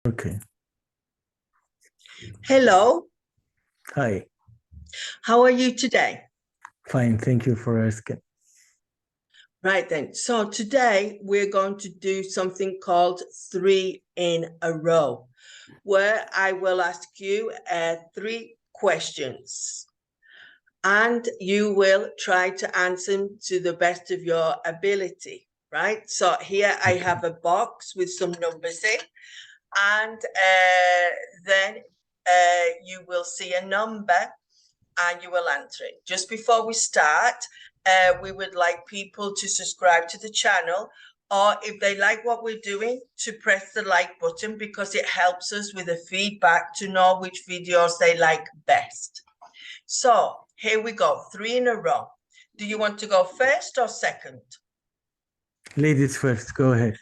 Okay. Hello, Hi. how are you today? Fine. Thank you for asking. Right then, so today we're going to do something called three in a row, where I will ask you three questions and you will try to answer them to the best of your ability, right? So here I have a box with some numbers in, and then you will see a number and you will answer it. Just before we start, we would like people to subscribe to the channel, or if they like what we're doing, to press the like button because it helps us with the feedback to know which videos they like best. So here we go, three in a row. Do you want to go first or second? Ladies first. Go ahead.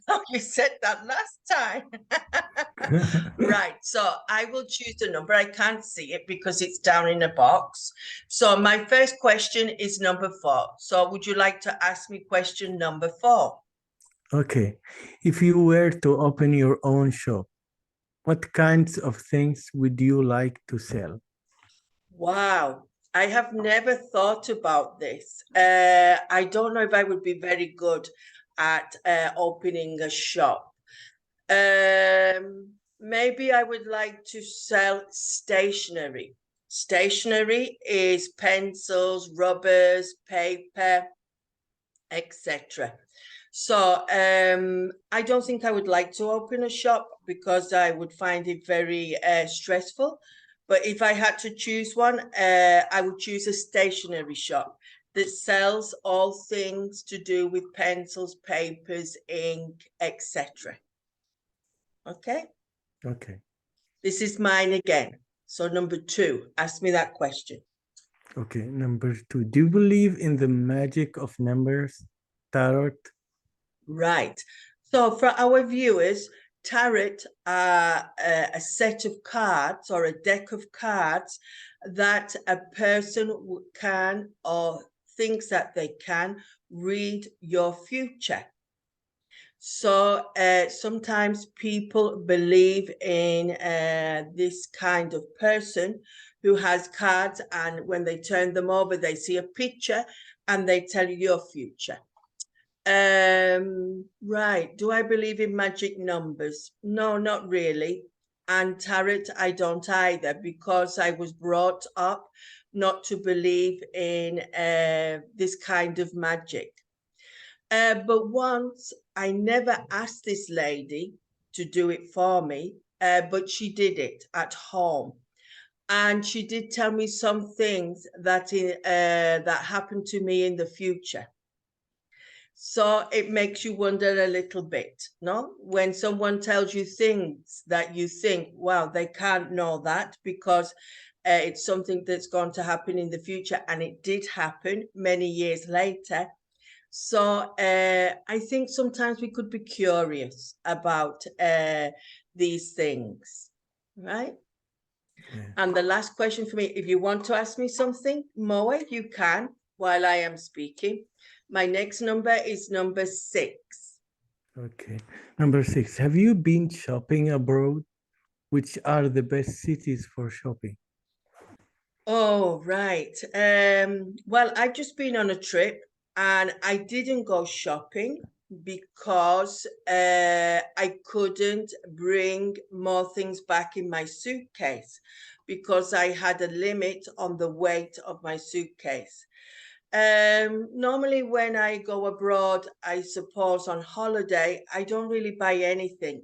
Oh, you said that last time. Right, so I will choose the number. I can't see it because it's down in a box. So my first question is number 4. So would you like to ask me question number 4? Okay. If you were to open your own shop, what kinds of things would you like to sell? Wow, I have never thought about this. I don't know if I would be very good at opening a shop. Maybe I would like to sell stationery. Stationery is pencils, rubbers, paper, etc. So I don't think I would like to open a shop because I would find it very stressful. But if I had to choose one, I would choose a stationery shop that sells all things to do with pencils, papers, ink, etc. Okay, Okay. this is mine again. So number 2, ask me that question. Okay. Number two. Do you believe in the magic of numbers, tarot? Right. So for our viewers, tarot are a set of cards or a deck of cards that a person can or thinks that they can read your future. So sometimes people believe in this kind of person who has cards, and when they turn them over, they see a picture and they tell you your future. Right. Do I believe in magic numbers? No, not really. And tarot, I don't either, because I was brought up not to believe in this kind of magic. But once I never asked this lady to do it for me, but she did it at home. And she did tell me some things that happened to me in the future. So it makes you wonder a little bit, no? When someone tells you things that you think, wow, they can't know that because it's something that's going to happen in the future. And it did happen many years later. So I think sometimes we could be curious about these things, right? Yeah. And the last question for me, if you want to ask me something, Moa, you can while I am speaking. My next number is number 6. Okay. Number six. Have you been shopping abroad? Which are the best cities for shopping? Oh, right. Well, I've just been on a trip and I didn't go shopping because I couldn't bring more things back in my suitcase because I had a limit on the weight of my suitcase. Normally, when I go abroad, I suppose on holiday, I don't really buy anything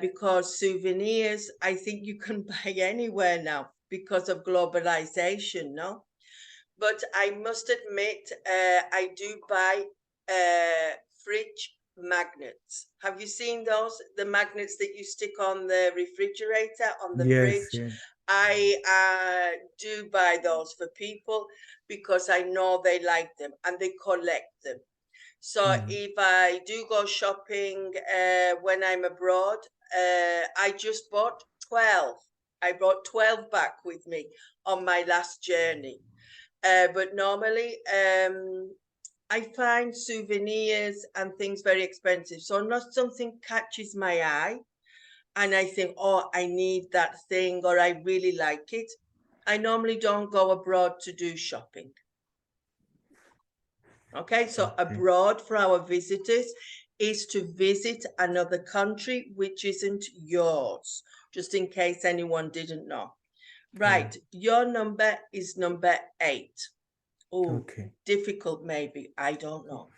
because souvenirs, I think you can buy anywhere now because of globalization, no? But I must admit, I do buy fridge magnets. Have you seen those? The magnets that you stick on the refrigerator, on the Yes. fridge? Yeah. I do buy those for people because I know they like them and they collect them. So Mm. if I do go shopping when I'm abroad, I just bought 12. I brought 12 back with me on my last journey. But normally, I find souvenirs and things very expensive. So not something catches my eye. and I think, oh, I need that thing or I really like it, I normally don't go abroad to do shopping. Okay, so Okay. abroad for our visitors is to visit another country which isn't yours, just in case anyone didn't know. Yeah. Right, your number is number 8. Oh, Okay. difficult maybe, I don't know.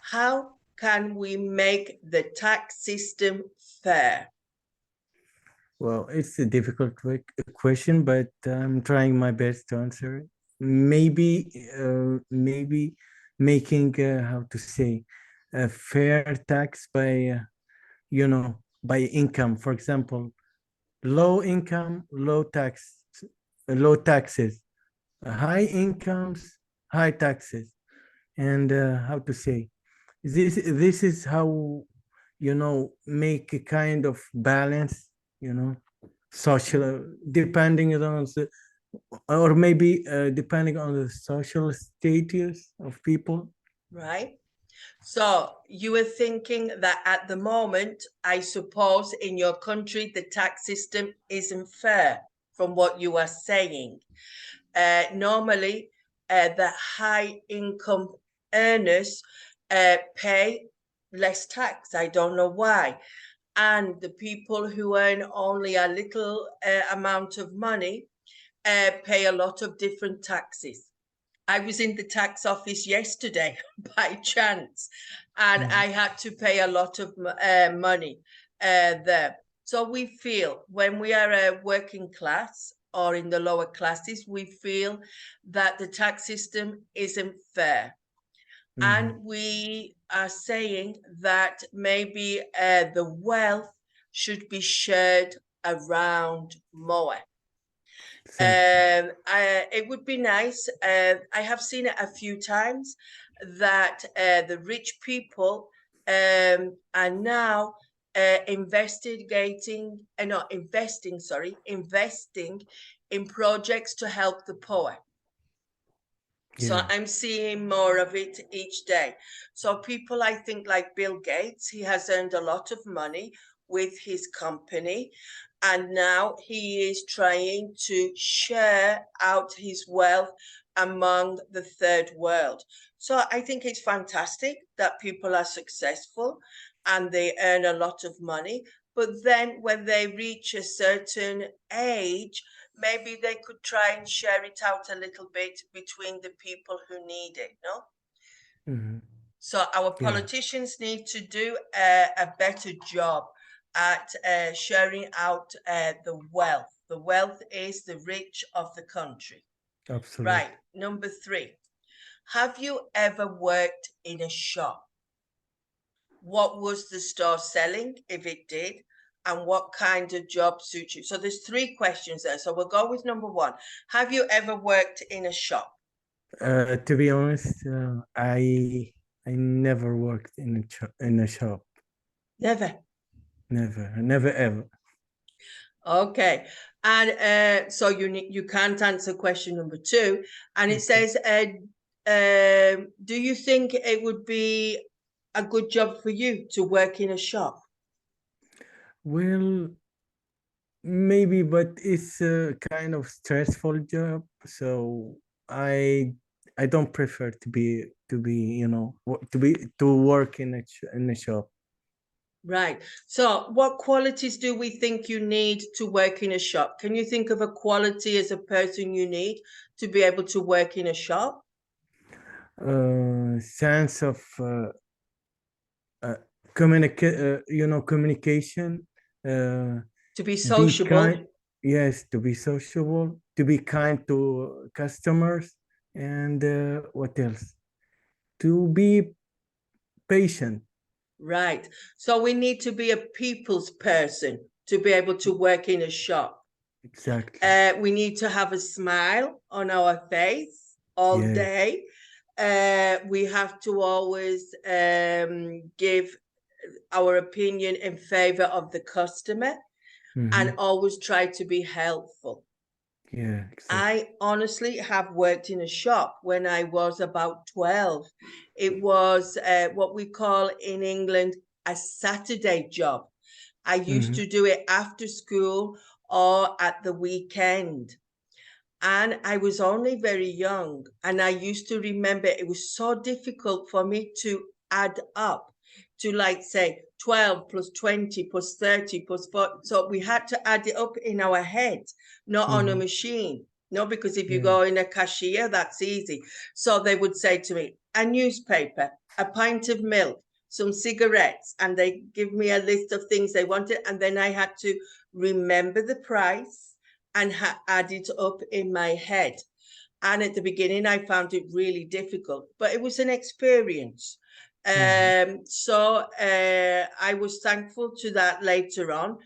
How can we make the tax system fair? Well, it's a difficult question, but I'm trying my best to answer it. Maybe making how to say a fair tax by by income. For example, low income, low taxes. High incomes, high taxes. And how to say this is how make a kind of balance, social, depending on the, or maybe depending on the social status of people. Right? So you were thinking that at the moment, I suppose in your country, the tax system isn't fair from what you are saying. Normally, the high income earners pay less tax. I don't know why. And the people who earn only a little amount of money pay a lot of different taxes. I was in the tax office yesterday by chance, and Mhm. I had to pay a lot of money there. So we feel when we are a working class or in the lower classes, we feel that the tax system isn't fair. And Mhm. we are saying that maybe the wealth should be shared around more. Exactly. It would be nice. I have seen it a few times that the rich people are now not investing, sorry, investing in projects to help the poor. So Yeah. I'm seeing more of it each day. So people, I think, like Bill Gates, he has earned a lot of money with his company, and now he is trying to share out his wealth among the third world. So I think it's fantastic that people are successful and they earn a lot of money. But then when they reach a certain age, maybe they could try and share it out a little bit between the people who need it, no? Mhm. So our Yeah. politicians need to do a better job at sharing out the wealth. The wealth is the rich of the country. Right, Absolutely. number 3. Have you ever worked in a shop? What was the store selling, if it did, and what kind of job suits you? So there's 3 questions there. So we'll go with number 1. Have you ever worked in a shop? To be honest, I never worked in in a shop. Never. Never, never ever. Okay. And so you can't answer question number 2. And it Okay. says, do you think it would be a good job for you to work in a shop? Well, maybe, but it's a kind of stressful job, so I I don't prefer to work in in a shop. Right. So, what qualities do we think you need to work in a shop? Can you think of a quality as a person you need to be able to work in a shop? Sense of uh, communication. Uh, To be be kind. sociable? Yes, to be sociable, to be kind to customers, and what else? To be patient. Right. So, we need to be a people's person to be able to work in a shop. Exactly. We need to have a smile on our face all Yes. day. We have to always give our opinion in favor of the customer and Mm-hmm. always try to be helpful. Yeah, exactly. I honestly have worked in a shop when I was about 12. It was what we call in England a Saturday job. I used to do it after school or at the weekend. And I was only very young. And I used to remember it was so difficult for me to add up to, like, say 12 plus 20 plus 30 plus 40. So we had to add it up in our head, not on a machine. No, because if you go in a cashier, that's easy. So they would say to me, a newspaper, a pint of milk, some cigarettes, and they give me a list of things they wanted. And then I had to remember the price and add it up in my head. And at the beginning, I found it really difficult, but it was an experience. So I was thankful to that later on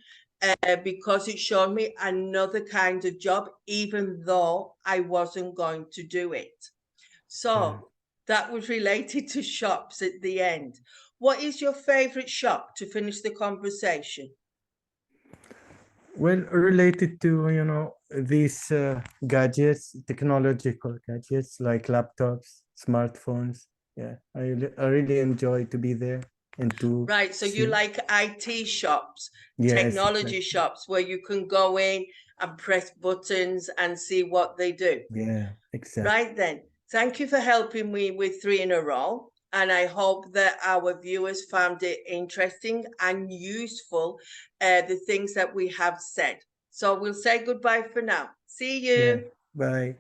because it showed me another kind of job, even though I wasn't going to do it. So that was related to shops at the end. What is your favorite shop to finish the conversation? Well, related to, these gadgets, technological gadgets like laptops, smartphones. Yeah, I really enjoy to be there and to Right, so you see. like IT shops, Yes, technology exactly. shops where you can go in and press buttons and see what they do. Yeah, exactly. Right then, thank you for helping me with three in a row. And I hope that our viewers found it interesting and useful, the things that we have said. So we'll say goodbye for now. See Yeah. you. Bye.